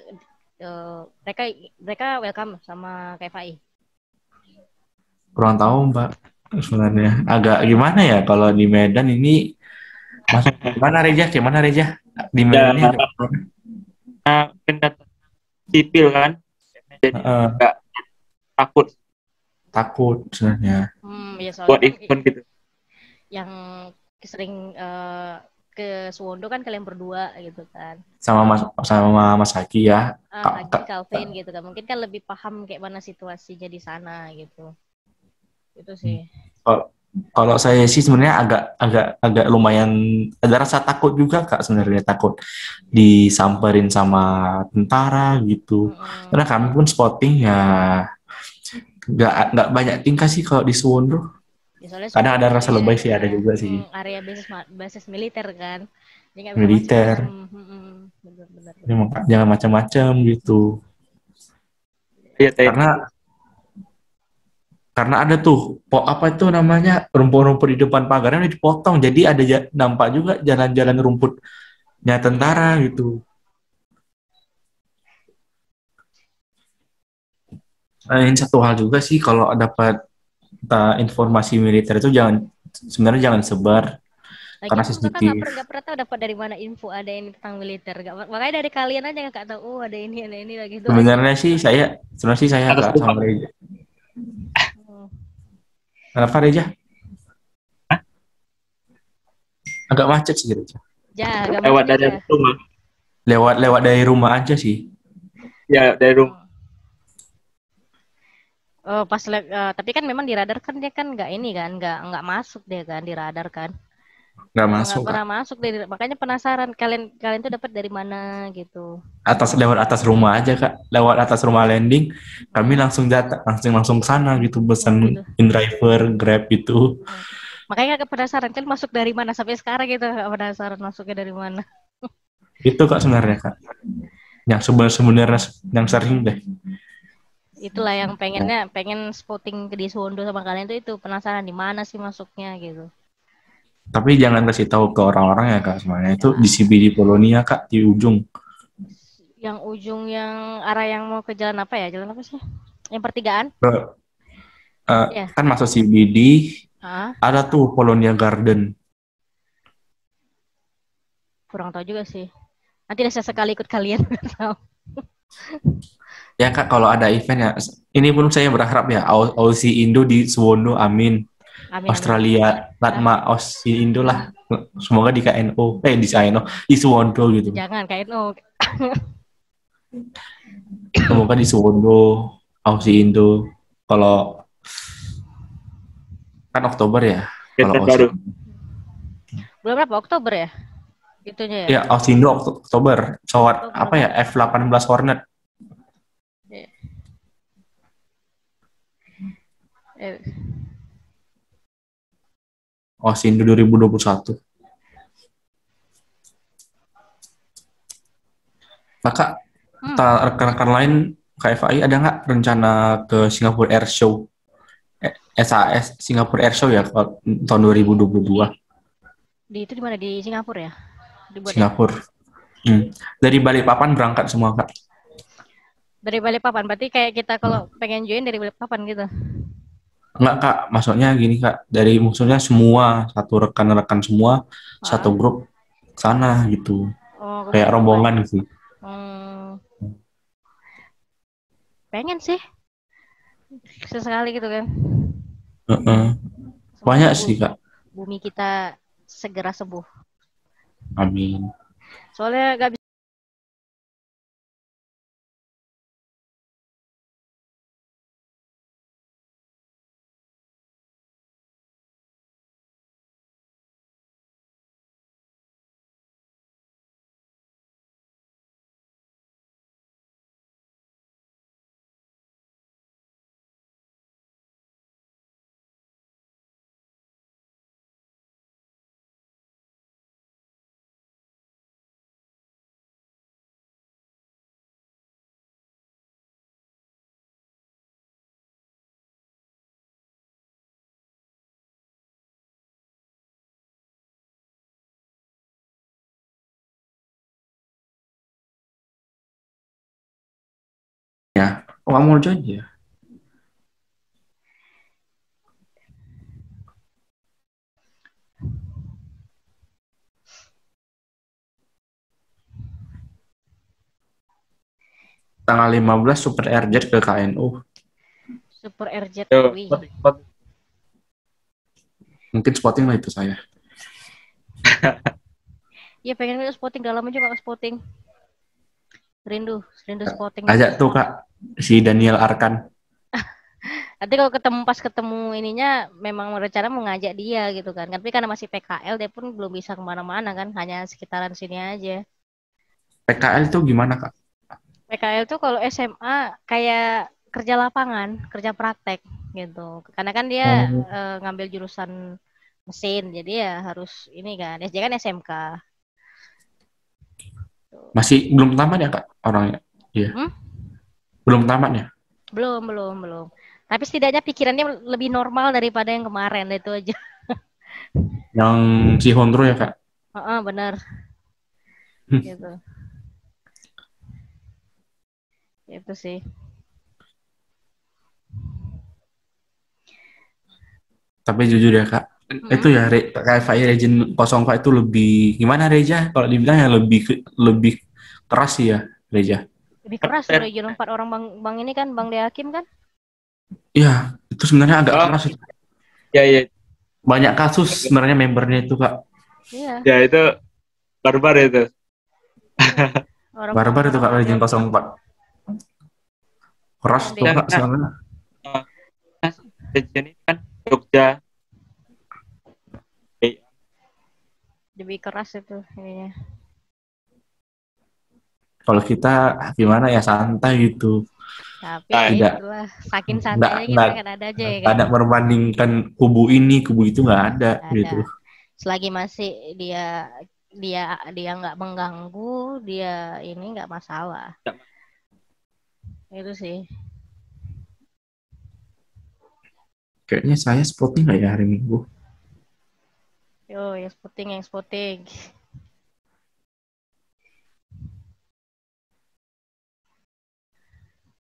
S1: mereka mereka welcome sama KFI.
S2: Kurang tahu Mbak sebenarnya agak gimana ya kalau di Medan ini masuk gimana Reja? Gimana Reja? Di
S5: ya,
S2: Medan ini agak
S5: pendatang sipil kan. Jadi nggak takut
S2: takut sebenarnya.
S1: Ya
S5: buat
S1: soalnya kan
S5: event gitu.
S1: yang sering ke Suwondo kan kalian berdua gitu kan.
S2: Sama Mas Haki ya.
S1: Hagi Calvin gitu kan. Mungkin kan lebih paham kayak mana situasinya di sana gitu. Itu sih.
S2: Kalau saya sih sebenarnya agak lumayan ada rasa takut juga Kak sebenarnya takut disamperin sama tentara gitu. Karena kami pun spotting ya nggak banyak tingkah sih kalau di Suwondo.
S1: Ya,
S2: Kadang ada rasa lebay sih ada juga sih.
S1: Area basis militer kan. Jadi nggak bisa
S2: Militer.
S1: Benar-benar.
S2: Jangan macam-macam gitu.
S5: Ya,
S2: karena ada tuh apa itu namanya rumput-rumput di depan pagarnya dipotong jadi ada nampak juga jalan-jalan rumputnya tentara gitu. Ini satu hal juga sih kalau dapat informasi militer itu sebenarnya jangan sebar.
S1: Lagi
S2: Karena
S1: aku
S2: sensitif.
S1: nggak pernah tahu dapat dari mana info ada ini tentang militer. Makanya dari kalian aja nggak tahu. Oh ada ini lagi.
S2: Sebenarnya sih saya Kak sama Reja. Kenapa Reja?
S5: Hah?
S2: Agak macet sih Reja.
S1: Ya,
S5: lewat dari rumah.
S2: Lewat dari rumah aja sih.
S5: Ya dari rumah.
S1: Tapi kan memang di radar kan dia kan nggak masuk dia kan di radar kan.
S2: Nggak masuk.
S1: Nggak pernah masuk deh, makanya penasaran kalian tuh dapat dari mana gitu.
S2: Lewat atas rumah aja Kak, lewat atas rumah landing, kami langsung ke sana gitu pesan InDriver, Grab gitu.
S1: Makanya agak penasaran kan masuk dari mana sampai sekarang gitu, penasaran masuknya dari mana.
S2: Itu Kak sebenarnya Kak, yang sebenarnya yang sering deh.
S1: Itulah yang pengen spotting di Suwondo sama kalian tuh itu penasaran di mana sih masuknya gitu.
S2: Tapi jangan kasih tahu ke orang-orang ya Kak, sebenarnya itu di CBD Polonia Kak, di ujung.
S1: Yang ujung yang arah yang mau ke jalan apa ya? Jalan apa sih? Yang pertigaan?
S2: Kan masuk CBD, ada tuh Polonia Garden.
S6: kurang tahu juga sih. Nanti saya sekali ikut kalian. Nggak tahu.
S2: Ya Kak, kalau ada event ya, ini pun saya berharap ya, Aussie Indo di Suwondo, amin.
S6: Amin, amin.
S2: Australia, Latma, Aussie Indo lah. Semoga di KNO, di KNO, di Suwondo gitu.
S6: Jangan KNO.
S2: Semoga di Suwondo, Aussie Indo. Kalau kan Oktober ya, kalau
S5: Event
S2: Aussie.
S5: baru.
S6: Bulan berapa? Oktober ya? Itunya ya?
S2: Ya, Aussie Indo Oktober. Pesawat
S6: Oktober.
S2: apa ya? F-18 Hornet.
S6: Eh,
S2: Aussie Indo 2021. Nah, Kak, rekan-rekan lain KFAI ada nggak rencana ke Singapore Air Show? SAS Singapore Air Show ya tahun 2022.
S6: itu di mana? Di Singapura ya? Dibuat ya?
S2: Singapura. Dari Balikpapan berangkat semua, Kak.
S6: Dari Balikpapan. Berarti kayak kita kalau pengen join dari Balikpapan gitu.
S2: Enggak, Kak. Maksudnya gini, Kak. Maksudnya semua, satu rekan-rekan semua, satu grup sana gitu.
S6: Oh,
S2: Kayak rombongan gitu.
S6: Pengen sih. Sesekali gitu kan.
S2: Banyak
S6: Semoga
S2: sih, Kak.
S6: bumi kita segera sembuh.
S2: Amin.
S6: Soalnya gak bisa.
S2: Ya, kamu mau join ya? Tanggal 15 Super Airjet ke KNU.
S6: Super Airjet.
S5: Yo,
S6: Wih.
S2: Mungkin spotting lah itu saya.
S6: Iya pengen itu spotting, udah lama juga gak spotting. Rindu spotting.
S2: Ajak tuh, Kak, si Daniel Arkan.
S6: Nanti kalau pas ketemu ininya memang rencana mau ngajak dia gitu kan. Tapi karena masih PKL dia pun belum bisa kemana-mana kan, hanya sekitaran sini aja.
S2: PKL itu gimana, Kak?
S6: PKL tuh kalau SMA kayak kerja lapangan, kerja praktek gitu. Karena kan dia ngambil jurusan mesin, jadi ya harus ini kan. Dia kan SMK.
S2: Masih belum tamat ya, Kak, orangnya? Iya. Belum tamat ya?
S6: Belum. Tapi setidaknya pikirannya lebih normal daripada yang kemarin, itu aja.
S2: Yang si Hondro ya, Kak?
S6: Benar. Gitu. Itu sih.
S2: Tapi jujur ya, Kak, itu ya KFI Region 04 itu lebih gimana, Reja? Kalau dibilang ya lebih keras sih ya, Reja.
S6: Lebih keras Region 4 orang Bang ini kan, Bang Deakim kan?
S2: Iya, itu sebenarnya agak keras.
S5: Iya.
S2: Banyak kasus sebenarnya membernya itu, Kak.
S6: Iya.
S5: Ya itu barbar itu.
S2: Barbar itu, Kak, Region 04. Keras tuh, Kak, sebenarnya.
S5: Region ini kan Jogja.
S6: Lebih keras itu ininya.
S2: Kalau kita gimana ya, santai gitu.
S6: Tapi
S2: tidak,
S6: itulah saking santainya kita kan ada aja ya kan.
S2: Ada membandingkan kubu ini, kubu itu nggak ada gitu.
S6: Selagi masih dia nggak mengganggu, dia ini nggak masalah. Itu sih.
S2: Kayaknya saya spotting nggak ya hari Minggu?
S6: Yo, yang spotting.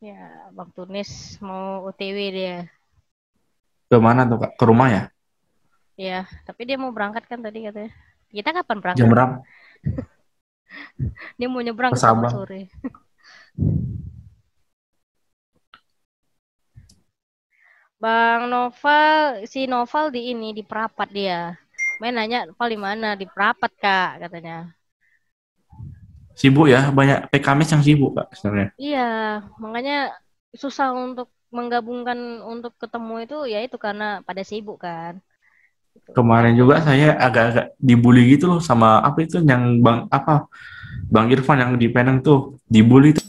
S6: Ya, Bang Tunis mau OTW dia.
S2: Ke mana tuh, Kak? Ke rumah ya?
S6: Iya, tapi dia mau berangkat kan tadi katanya. Kita kapan berangkat?
S2: Jam berapa?
S6: Dia mau nyebrang
S2: Ke
S6: ke Sabang
S2: Sabang.
S6: sore. Bang Noval, si Noval di Perapat dia. Main nanya, Noval di mana? Di Perapat, Kak, katanya.
S2: Sibuk ya, banyak PKMS yang sibuk Kak sebenarnya.
S6: Iya, makanya susah untuk menggabungkan untuk ketemu itu ya itu karena pada sibuk kan. Gitu.
S2: Kemarin juga saya agak-agak dibully gitu loh sama apa itu yang Bang Irfan yang di Penang tuh dibully tuh.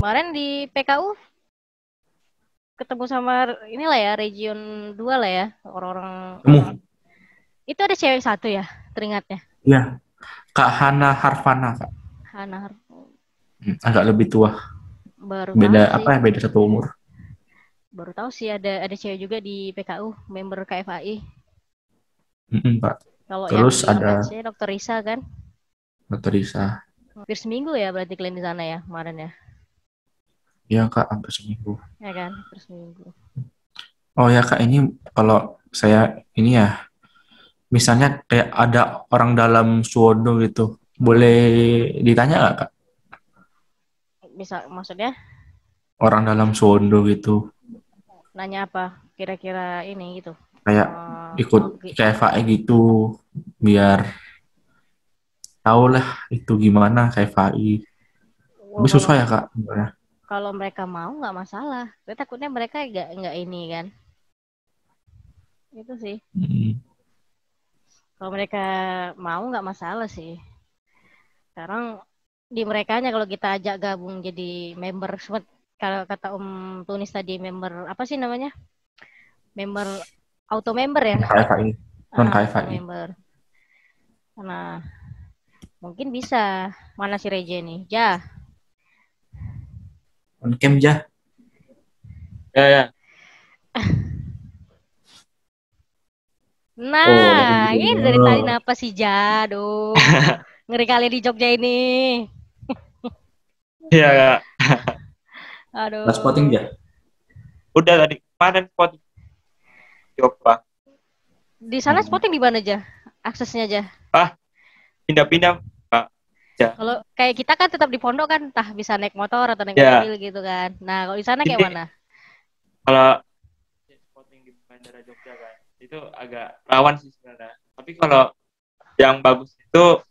S6: Kemarin di PKU ketemu sama inilah ya, Region 2 lah ya, orang-orang.
S2: Temu.
S6: Itu ada cewek satu ya, teringatnya.
S2: Ya, Kak Hana Harfana Kak.
S6: Hana,
S2: Agak lebih tua.
S6: baru
S2: Beda
S6: tahu sih.
S2: Beda satu umur.
S6: Baru tahu sih ada cewek juga di PKU, member KFAI.
S2: Pak.
S6: Kalau
S2: Terus
S6: yang di
S2: ada
S6: saya Dokter Risa kan.
S2: Dr. Risa.
S6: Hampir seminggu ya berarti kalian di sana ya kemarin ya.
S2: Ya Kak, hampir seminggu.
S6: Ya kan, hampir seminggu.
S2: Oh ya Kak, ini kalau saya ini ya, misalnya kayak ada orang dalam Suwondo gitu, boleh ditanya nggak Kak?
S6: Bisa maksudnya
S2: Orang dalam Suwondo gitu,
S6: nanya apa? Kira-kira ini gitu.
S2: kayak ikut KFAI gitu, biar tahu lah itu gimana KFAI. Tapi susah ya Kak sebenarnya.
S6: Kalau mereka mau nggak masalah. Tapi takutnya mereka nggak ini kan. Itu sih. Kalau mereka mau nggak masalah sih. Sekarang di merekanya kalau kita ajak gabung jadi member, kalau kata Om Tunis tadi member apa sih namanya? Member auto member ya?
S2: KFAI, non
S6: Auto
S2: KFAI.
S6: member. Nah, mungkin bisa. Mana si Reja nih? Ja.
S2: On cam ja.
S5: Ya.
S6: Nah, ini dari tadi napa sih Ja? Aduh. Ngeri kali di Jogja ini.
S5: Iya, Kak.
S6: Aduh.
S2: Udah spotting ja?
S5: Udah tadi kemarin spotting. Coba.
S6: Di sana spotting di mana aja? Aksesnya aja.
S5: Pindah-pindah, Pak. Ya.
S6: Kalau kayak kita kan tetap di pondok kan, entah bisa naik motor atau naik mobil gitu kan. Nah, kalau di sana kayak mana?
S5: Kalau spotting di Bandara Jogja kan, itu agak rawan sih sebenarnya. Tapi kalau yang bagus itu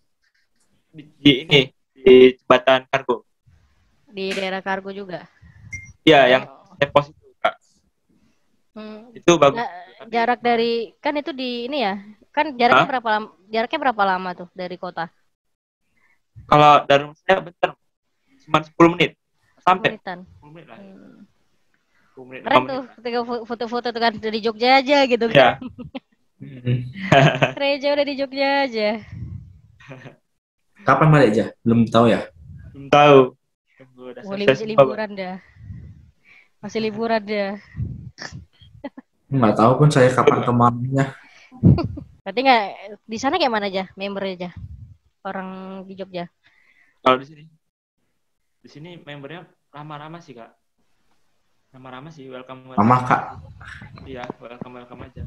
S5: di jembatan kargo.
S6: Di daerah kargo juga.
S5: Iya, yang depos itu, Kak. Itu bagus.
S6: Jarak dari kan itu di ini ya. Kan jaraknya berapa lama? Jaraknya berapa lama tuh dari kota?
S5: Kalau dari rumah saya bentar. Cuma 10 menit. Sampai 10 menit lah. 10 menit.
S6: Keren tuh, ketika foto-foto tuh kan dari Jogja aja gitu kan. Reja udah di Jogja aja.
S2: Kapan balik ja? Belum tahu ya?
S5: Belum tahu.
S6: Masih liburan dah. Masih liburan dah.
S2: Nggak tahu pun saya kapan kemarinnya.
S6: Berarti nggak di sana kayak mana aja member aja orang di Jogja?
S5: Kalau di sini membernya ramah-ramah sih Kak. Ramah-ramah sih, welcome.
S2: Ramah Kak.
S5: Iya, welcome aja.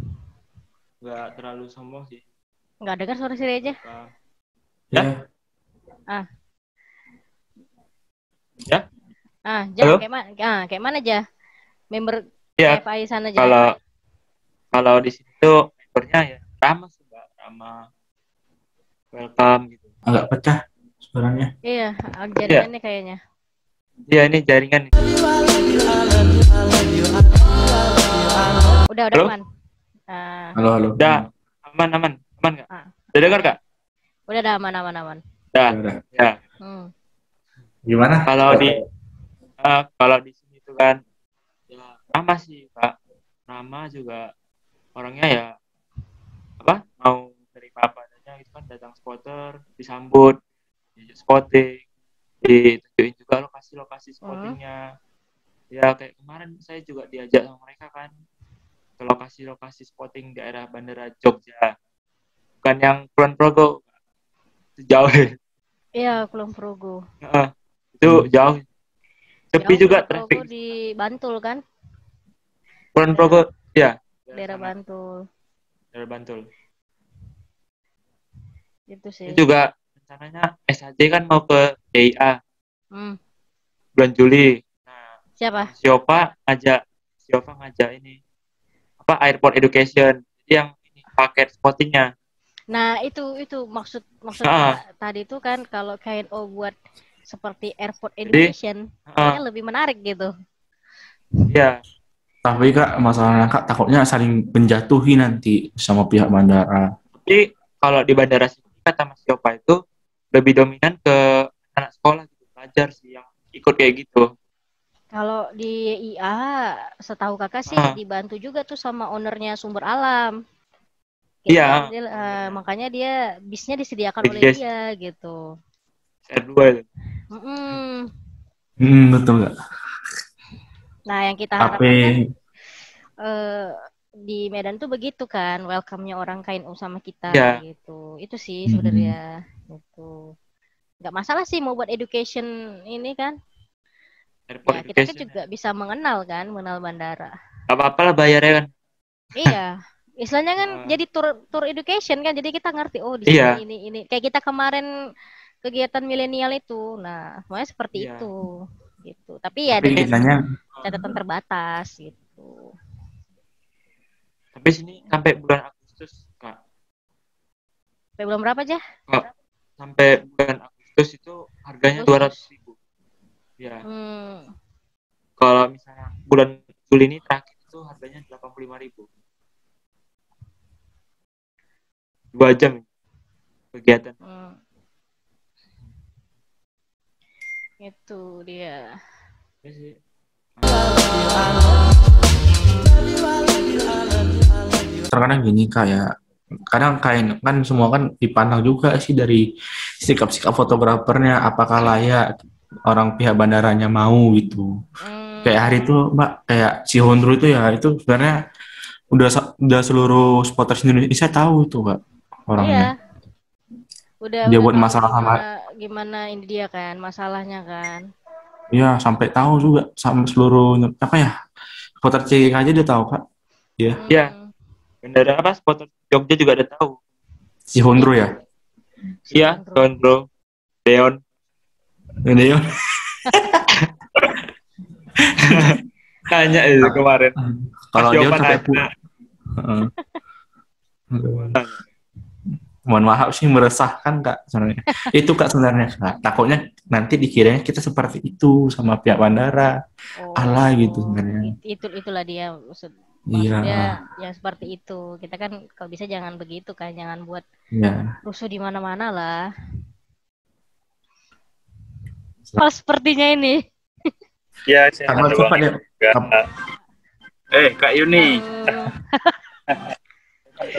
S5: Nggak terlalu sombong sih.
S6: Nggak dengar suara si Reja.
S2: Ya.
S5: Ya?
S6: Kayak mana aja? Member
S5: ya,
S6: KFAI sana aja.
S5: Kalau di sini tuh membernya ya ramah sih, Mbak. Ramah. Welcome gitu.
S2: Agak pecah suaranya.
S6: Iya, jaringannya kayaknya.
S5: Iya, ini jaringan.
S6: Udah
S5: Halo?
S6: aman.
S2: Halo.
S5: Udah aman Kak? Udah dengar Kak?
S6: Udah aman.
S2: Udah.
S5: Ya.
S2: Gimana?
S5: Kalau di sini tuh kan ya ramah sih Kak. Ramah juga orangnya ya mau terima apa adanya semuanya gitu kan, datang spotter, disambut, diajak spotting, ditunjukin juga lokasi-lokasi spottingnya. Ya kayak kemarin saya juga diajak sama mereka kan ke lokasi-lokasi spotting daerah Bandara Jogja, bukan yang Kulon Progo, itu jauh.
S6: Iya, Kulon Progo.
S5: Itu jauh, sepi
S6: Jauh,
S5: juga
S6: Kulon Progo
S5: traffic.
S6: di Bantul kan?
S5: Kulon Progo, ya.
S6: Daerah
S5: Sana,
S6: Bantul.
S5: daerah Bantul.
S6: Itu sih.
S5: Itu juga rencananya SHJ kan mau ke DIA
S6: Hmm.
S5: bulan Juli. Nah,
S6: Siapa?
S5: Siova ngajak ini apa Airport Education, jadi yang ini paket spottingnya.
S6: Nah, itu maksud tadi itu kan kalau KNO buat seperti airport
S5: Jadi,
S6: education, kayaknya lebih menarik gitu.
S5: Iya.
S2: Tapi Kak, masalahnya Kak takutnya saling menjatuhi nanti sama pihak bandara.
S5: Tapi kalau di bandara sini kata Mas Siova itu lebih dominan ke anak sekolah gitu, pelajar sih yang ikut kayak gitu.
S6: Kalau di IA, setahu kakak sih dibantu juga tuh sama ownernya Sumber Alam.
S5: Iya.
S6: Makanya dia bisnya disediakan oleh dia gitu.
S5: R2 itu.
S2: Betul nggak?
S6: Nah, yang kita harapkan kan di Medan tuh begitu kan, welcome-nya orang KNU sama kita gitu. Itu sih sebenarnya gitu. Nggak masalah sih mau buat education ini kan. Ya, kita kan juga bisa mengenal bandara.
S5: Apa-apa lah bayarnya kan.
S6: Iya. Istilahnya kan jadi tour education kan, jadi kita ngerti di sini ini. Kayak kita kemarin kegiatan milenial itu. Nah, semuanya seperti itu gitu. Tapi ya dengan catatan terbatas gitu.
S5: Tapi sini sampai bulan Agustus, Kak.
S6: Sampai bulan berapa aja?
S5: Sampai bulan Agustus itu harganya 200.000. Ya. Kalau misalnya bulan Juli ini terakhir itu harganya 85.000. 2 jam kegiatan.
S6: Itu dia.
S2: Terkadang gini Kak ya, kadang kan semua kan dipandang juga sih dari sikap-sikap fotografernya, apakah layak orang pihak bandaranya mau gitu. Kayak hari itu Mbak, kayak si Hondro itu ya, itu sebenarnya udah seluruh spotter Indonesia tahu itu Kak orangnya.
S6: Udah
S2: buat masalah
S6: gimana ini dia kan masalahnya kan.
S2: Iya, sampai tahu juga sama seluruh apa ya, spotter CGK aja dia tahu Kak.
S5: Iya. Bandara apa spotter Jogja juga ada tahu.
S2: Si Hondro ya?
S5: Iya, Hondro. Deon. Tanya itu kemarin.
S2: Kalau dia sampai mohon maaf sih meresahkan Kak sebenarnya. Itu Kak sebenarnya Kak. Takutnya nanti dikiranya kita seperti itu sama pihak bandara. Alah gitu sebenarnya.
S6: Itulah dia maksudnya yang seperti itu. Kita kan kalau bisa jangan begitu kan, jangan buat rusuh di mana-mana lah. Sepertinya ini.
S4: Ya, saya Kak Yuni.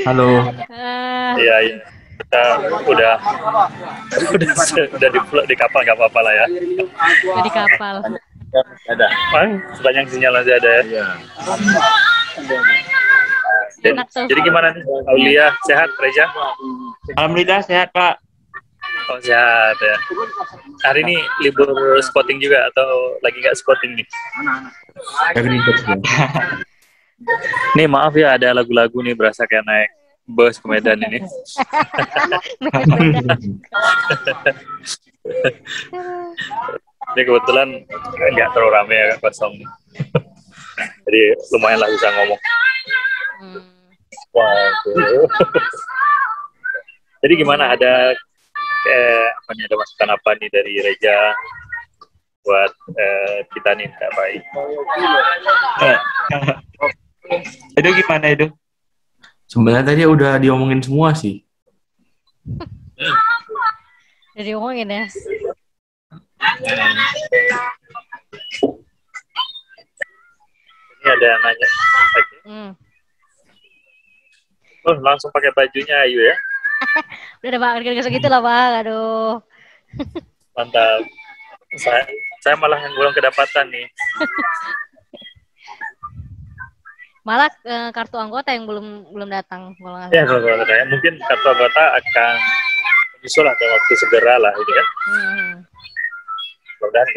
S2: Halo.
S4: Iya. Kita udah di kapal, nggak apa-apa lah ya.
S6: Di kapal.
S4: Ada. Sepanjang sinyal aja ada ya. Jadi gimana nih, Aulia? Sehat, Reza?
S5: Alhamdulillah sehat, Pak.
S4: Oh, sehat ya. Hari ini libur spotting juga atau lagi nggak spotting nih? Nih maaf ya, ada lagu-lagu nih berasa kayak naik bus ke Medan ini. Ini kebetulan nggak terlalu ramai ya, kosong. Jadi lumayan lah bisa ngomong. Waduh. Jadi gimana, ada ada masukan apa nih dari Reza buat kita nih Kak Pai?
S5: Itu gimana itu?
S2: Sebenarnya tadi udah diomongin semua sih.
S6: Udah diomongin ya.
S4: Ini ada yang nanya. Oh, langsung pakai bajunya Ayu ya?
S6: Udah Bang, gak segitu lah Bang. Aduh.
S4: Mantap. Saya malah yang belum kedapatan nih.
S6: Malah kartu anggota yang belum datang kalau nggak
S4: Ya,
S6: salah.
S4: kalau saya mungkin kartu anggota akan menyusul atau waktu segera lah, gitu kan.
S6: Hmm.
S4: Mudah-mudahan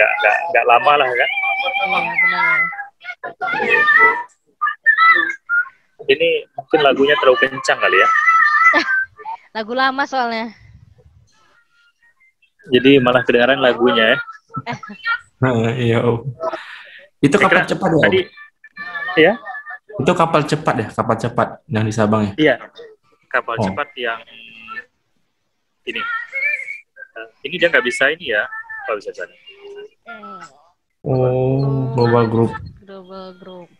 S4: nggak lama lah kan.
S6: Iya benar.
S4: Ini mungkin lagunya terlalu kencang kali ya.
S6: Lagu lama soalnya.
S4: Jadi malah kedengaran lagunya ya.
S2: Iya Om. Itu kapal cepat ya Om?
S4: Tadi, ya?
S2: Itu kapal cepat ya, kapal cepat yang di Sabang ya?
S4: Iya. Kapal
S2: Oh.
S4: cepat yang ini. Ini dia nggak bisa ini ya. Nggak bisa sana.
S2: Oh, Global Group.
S6: Global Group.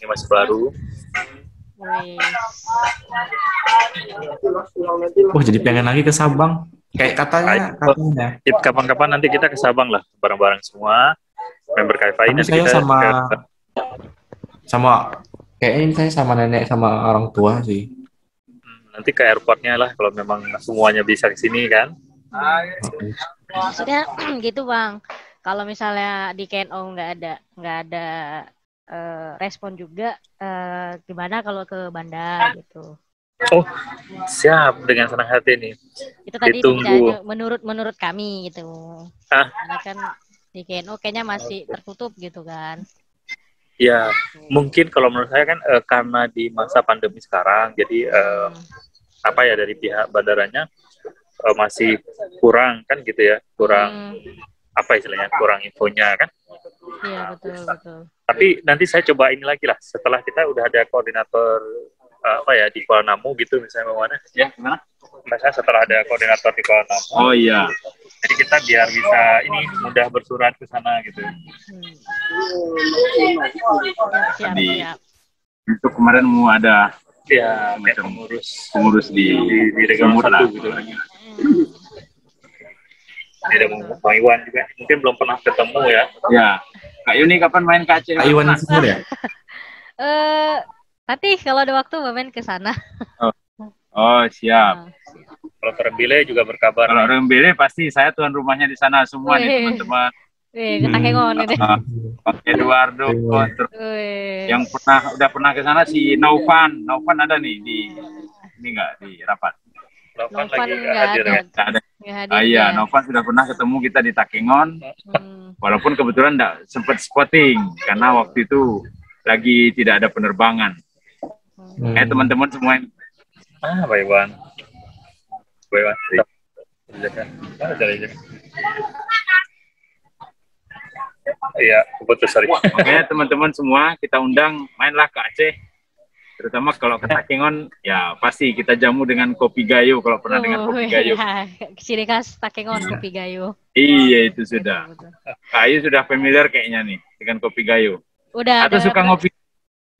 S4: Ini masih baru.
S6: Wih.
S2: Wah, jadi pengen lagi ke Sabang. Kayak katanya.
S4: Kapan-kapan nanti kita ke Sabang lah, bareng-bareng semua. Member KFI
S2: Tapi
S4: nanti
S2: saya
S4: kita
S2: sama kayaknya ini saya sama nenek sama orang tua sih.
S4: nanti ke airportnya lah kalau memang semuanya bisa ke sini kan.
S6: Maksudnya gitu Bang. Kalau misalnya di KNO nggak ada respon juga, gimana kalau ke Banda gitu?
S4: Oh, siap, dengan senang hati nih.
S6: Itu tadi
S4: Ditunggu.
S6: pembicaraannya menurut kami gitu.
S4: Ah.
S6: Karena kan di KNO kayaknya masih tertutup gitu kan.
S4: Ya, mungkin kalau menurut saya kan karena di masa pandemi sekarang, jadi apa ya dari pihak bandaranya masih kurang kan gitu ya, kurang apa istilahnya, kurang infonya kan.
S6: Iya betul.
S4: Tapi nanti saya coba ini lagi lah, setelah kita udah ada koordinator apa ya di Kuala Namu gitu misalnya mana? Ya gimana? Misalnya setelah ada koordinator di Kuala Namu.
S7: Oh iya.
S4: Jadi kita biar bisa ini mudah bersurat ke sana gitu.
S6: Siap.
S7: Untuk kemarin mau ada
S4: Ya, kayak
S7: macam
S4: pengurus
S7: di
S4: Regional
S7: Sumur lah.
S4: 1 gitu. Ada Bang Iwan juga, mungkin belum pernah ketemu ya.
S7: Ya. Kak Yuni kapan main ke Aceh?
S2: Kak Iwan Sumur ya?
S6: Nanti kalau ada waktu main ke sana.
S7: Oh siap.
S4: Kalau Terembile juga berkabar.
S7: Kalau orang Bele pasti saya tuan rumahnya di sana semua nih teman-teman.
S6: Ke Takengon ini.
S7: Pak Eduardo, terus yang udah pernah ke sana si Naufan ada nih di ini enggak di rapat.
S4: Novan
S6: Novan
S4: lagi
S6: nggak
S4: hadir
S6: ada.
S4: kan?
S7: Nggak ada.
S6: Nggak hadir
S7: Ah, iya,
S6: dia.
S7: Novan sudah pernah ketemu kita di Takengon. Walaupun kebetulan enggak sempat spotting karena waktu itu lagi tidak ada penerbangan. Teman-teman semua
S4: Pak Iwan. Pak Iwan. Iya, putus sorry.
S7: Oke, teman-teman semua kita undang mainlah ke Aceh. Terutama kalau ke Takengon, ya pasti kita jamu dengan kopi gayo kalau pernah dengar kopi gayo.
S6: Iya. Ciri khas Takengon kopi gayo.
S7: Iya, itu sudah.
S6: Betul.
S7: Kayu sudah familiar kayaknya nih dengan kopi gayo.
S6: Udah.
S7: Atau suka ngopi?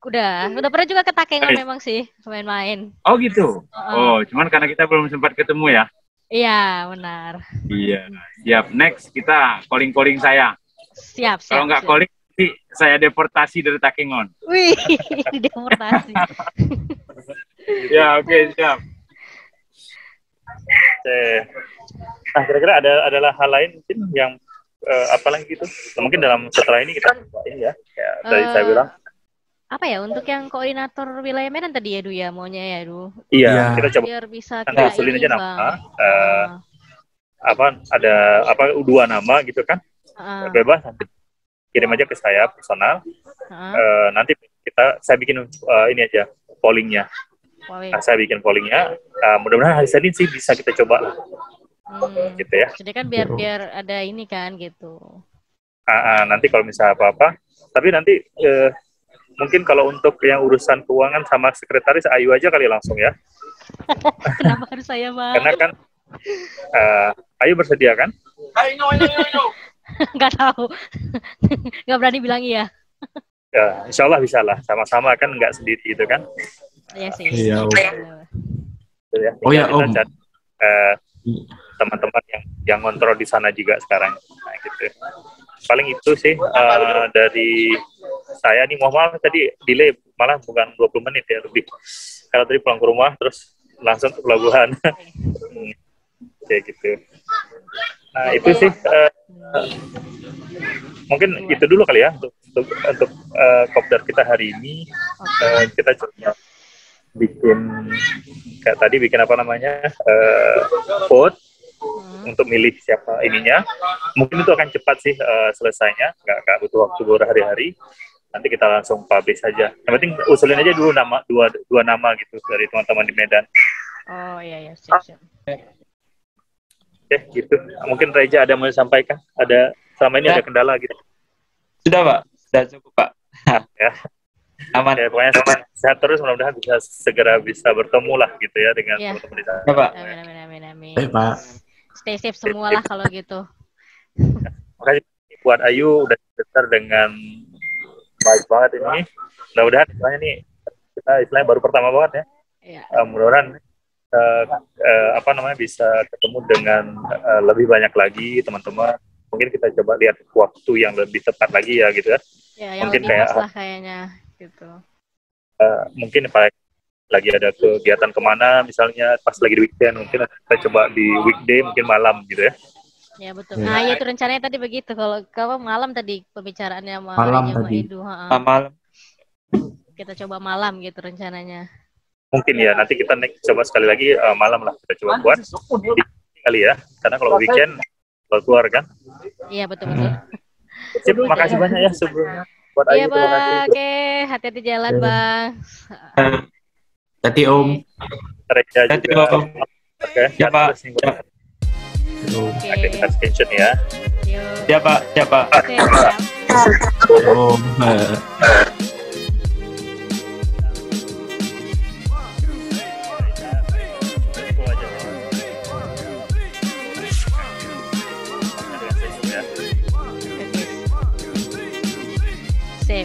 S6: Udah pernah juga ke Takengon memang sih main-main.
S7: Oh gitu. Oh, cuman karena kita belum sempat ketemu ya.
S6: Iya, benar.
S7: Iya, siap. Next kita calling saya.
S6: Siap.
S7: Kalau nggak calling, saya deportasi dari Takengon.
S6: Wih, deportasi.
S7: Ya, oke, siap.
S4: Nah, kira-kira adalah hal lain mungkin yang apa lagi gitu? Mungkin dalam setelah ini kita ini ya, kayak tadi saya bilang.
S6: Apa ya untuk yang koordinator wilayah Medan tadi ya Du ya maunya ya Du.
S4: Iya, kita coba
S6: Biar bisa
S4: nanti
S6: kita
S4: usulin
S6: ini
S4: aja
S6: Bang.
S4: nama. Apa ada apa dua nama gitu kan? Bebas nanti kirim aja ke saya personal. Nanti saya bikin ini aja pollingnya. Nah, saya bikin pollingnya. Mudah-mudahan hari Senin sih bisa kita coba lah. Gitu ya.
S6: Jadi kan biar ada ini kan gitu.
S4: Nanti kalau misalnya apa-apa, tapi nanti mungkin kalau untuk yang urusan keuangan sama sekretaris Ayu aja kali langsung ya.
S6: Kenapa harus saya Bang?
S4: Karena kan Ayu bersedia kan?
S6: Nggak tahu. Nggak berani bilang iya.
S4: Ya, insya Allah bisa lah. Sama-sama kan nggak sendiri gitu kan.
S6: Iya sih.
S2: Iya, Om.
S4: Gitu ya.
S2: Oh ya,
S4: Tinggal
S2: Om.
S4: kita cari, teman-teman yang ngontrol di sana juga sekarang. Nah, gitu. Paling itu sih dari saya nih. Mohon maaf tadi delay malah bukan 20 menit ya lebih. Kalau tadi pulang ke rumah terus langsung ke pelabuhan. Kayak gitu. Nah itu sih mungkin itu dulu kali ya untuk kopdar kita hari ini. Kita coba bikin kayak tadi bikin apa namanya vote untuk milih siapa ininya. Mungkin itu akan cepat sih selesainya, nggak butuh waktu berhari-hari. Nanti kita langsung publish saja. Yang penting usulin aja dulu dua nama gitu dari teman-teman di Medan.
S6: Oh iya siap.
S4: Gitu. Mungkin Reja ada mau sampaikan? Selama ini ada kendala gitu?
S5: Sudah Pak, sudah cukup Pak.
S4: Ya.
S5: Aman.
S4: Ya, pokoknya sehat terus, mudah-mudahan segera bisa bertemu lah gitu ya dengan teman-teman di sana.
S5: Ya, Pak.
S6: Amin.
S2: Baik, Pak.
S6: Stay safe semua lah kalau gitu.
S4: Makasih buat Ayu udah besar dengan baik banget ini. Mudah-mudahan istilahnya nih kita baru pertama banget ya.
S6: Iya.
S4: Mudah-mudahan bisa ketemu dengan lebih banyak lagi teman-teman. Mungkin kita coba lihat waktu yang lebih tepat lagi ya gitu ya.
S6: Ya, yang
S4: mungkin
S6: lebih
S4: kayak
S6: pas lah kayaknya gitu.
S4: Mungkin lagi ada kegiatan kemana misalnya pas lagi di weekend, mungkin kita coba di weekday mungkin malam gitu ya.
S6: Ya betul. Nah ya itu rencananya tadi begitu. Kalau malam tadi pembicaraannya sama Edu.
S5: Malam.
S6: Kita coba malam gitu rencananya.
S4: Mungkin ya, nanti kita coba sekali lagi malam lah kita coba buat kali ya, karena kalau weekend keluar kan.
S6: Iya betul.
S4: Sip, makasih banyak ya sebelumnya buat
S6: Ayu. Iya
S4: Bang,
S6: oke, hati-hati jalan Bang.
S2: Hati Om.
S4: Reja juga. Oke,
S5: ya Pak.
S4: Oke, kita screenshot ya.
S5: Ya Pak.
S6: Oke,
S2: Om.
S6: Sip.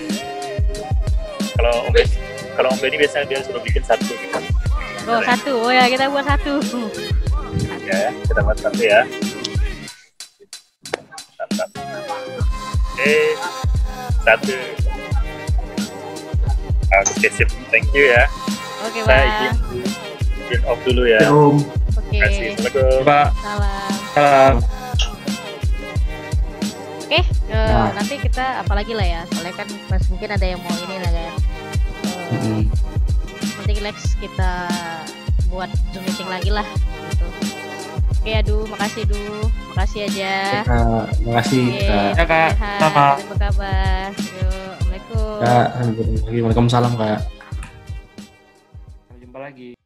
S4: Kalau Om Benny biasanya dia suruh bikin satu gitu.
S6: Satu. Oh ya, kita buat satu.
S4: Ya, kita buat satu ya. Oke, satu. Oke, sip. Thank you ya.
S6: Oke,
S4: Saya izin off dulu ya.
S2: Om.
S6: Oke.
S4: Terima kasih. Assalamualaikum.
S5: Pak.
S6: Salam. Oke, nanti kita apalagi lah ya, soalnya kan mungkin ada yang mau ini lah ya. Nanti Lex kita buat Zoom meeting lagi lah gitu. Oke, aduh, makasih makasih aja.
S2: Makasih Kak.
S5: Ya Kak, sama.
S6: Apa kabar? Yuk, Assalamualaikum.
S2: Kak, Waalaikumsalam Kak.
S5: Sampai jumpa lagi.